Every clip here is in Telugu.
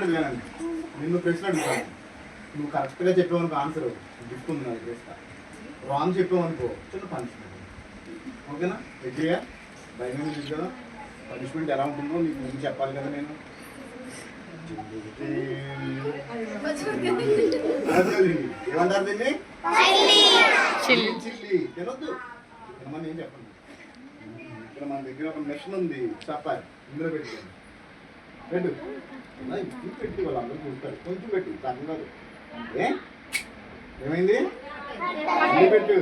నిన్ను ప్రశ్న అడుగుతాను. నువ్వు కరెక్ట్గా చెప్పావనుకో ఆన్సర్ గిఫ్ట్ ఉంది నాకు చేస్తా. రాంగ్ చెప్పావనుకో చిన్న పనిష్మెంట్. ఓకేనా? ఎగ్రీయా? భయం లేదు కదా? పనిష్మెంట్ ఎలా ఉంటుందో నీకు ముందు చెప్పాలి కదా. నేను ఏమంటారు దీన్ని? చిల్లి తినొద్దు. మనం ఏం చెప్పండి. ఇక్కడ మన దగ్గర ఒక మెషిన్ ఉంది, చెప్పాలి. ఇందులో పెట్టుకోండి. పెట్టు పెట్టి వాళ్ళందరూ చూస్తారు. కొంచెం పెట్టు, తగ్గ కాదు. ఏమైంది? పెట్టు.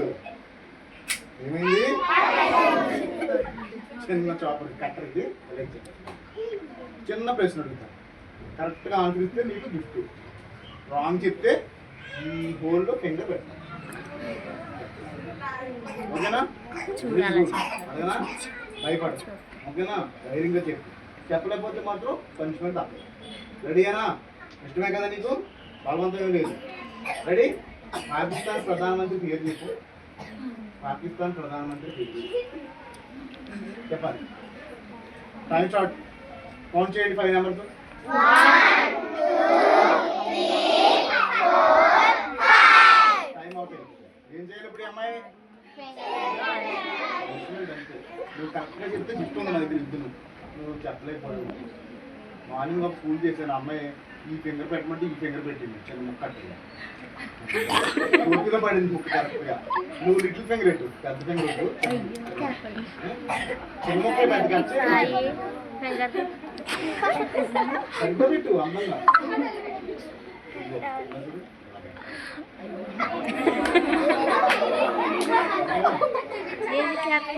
ఏమైంది? చిన్న చాపర్ కట్టర్కి చిన్న ప్రశ్న అడుగుతాను. కరెక్ట్గా ఆన్సర్ ఇస్తే నీకు గిఫ్ట్. రాంగ్ చెప్తే ఈ హోల్లో ఫింగర్ పెడతాను. ఓకేనా? ఓకేనా? భయపడు. ఓకేనా? ధైర్యంగా చెప్పు. చెప్పలేకపోతే మాత్రం పనిష్మెంట్ తప్పదు. రెడీయేనా? ఇష్టమే కదా నీకు? బలవంతమే లేదు. రెడీ? పాకిస్తాన్ ప్రధానమంత్రి పేరు చెప్పు. పాకిస్తాన్ ప్రధానమంత్రి పేరు చెప్పాలి. Time start. కౌంట్ చేయండి 5 నెంబర్స్. 1 2 3 4 5. Time out. ఏం చేయాలి ఇప్పుడు అమ్మాయి? నువ్వు కరెక్ట్గా చెప్తే గిఫ్ట్ ఉంది. మనకి ఇద్దును. నువ్వు చెప్పలేకపోయావు. మార్నింగ్ ఒక స్కూల్ చేశాను. అమ్మాయి ఈ ఫింగర్ పెట్టమంటే ఈ ఫింగర్ పెట్టింది. చిన్న ముక్క అట్లా పూర్తిగా పడింది ముక్క కరెక్ట్గా. నువ్వు లిటిల్ ఫింగర్ పెట్టు, పెద్ద ఫింగర్ పెట్టు. చిన్న ముక్క పెద్ద కలిసి సరిగ్గా పెట్టు అందంగా.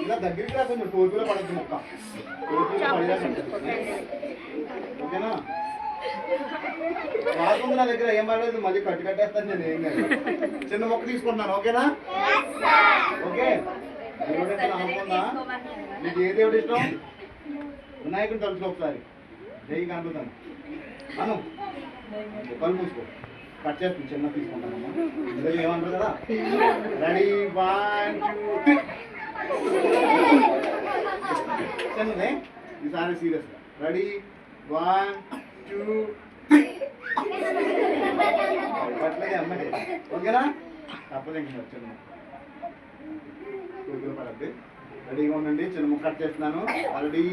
ఇలా దగ్గరికి రాకుండా టోపీలో పడద్దు ముక్క. టోపీలో పడేదా? ఓకేనా? రాకుండా నా దగ్గర ఏం పడలేదు. మళ్ళీ కట్టేస్తాను నేను. ఏం కాదు. చిన్న మొక్క తీసుకుంటున్నాను. ఓకేనా? ఓకే. దేవుడు అంటే నమ్మకుందా? నీకు ఏ దేవుడు ఇష్టం? వినాయకుడు తలుచుకో ఒకసారి. జై కనుకుతాను అను. కళ్ళు మూసుకో. కట్ చేస్తుంది. చిన్న తీసుకుంటానమ్మా. ఇందులో ఏమంటారు కదా. రెడీ 1 2 3. చిన్నదే. ఈసారి సీరియస్గా. రెడీ 1 2 3. అట్లనే అమ్మాయి. ఓకేనా? తప్పదు. ఇంకా చిన్న ముక్క పడద్ది. రెడీగా ఉండండి. చిన్న ముక్క కట్ చేస్తున్నాను. రెడీ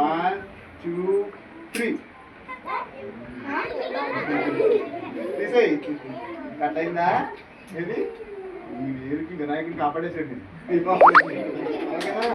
1 2 3. తీసేయి. కట్ అయిందా? ఇది ఈ వేరుకి వినాయకుడిని కాపాడేసండి. ఓకేనా?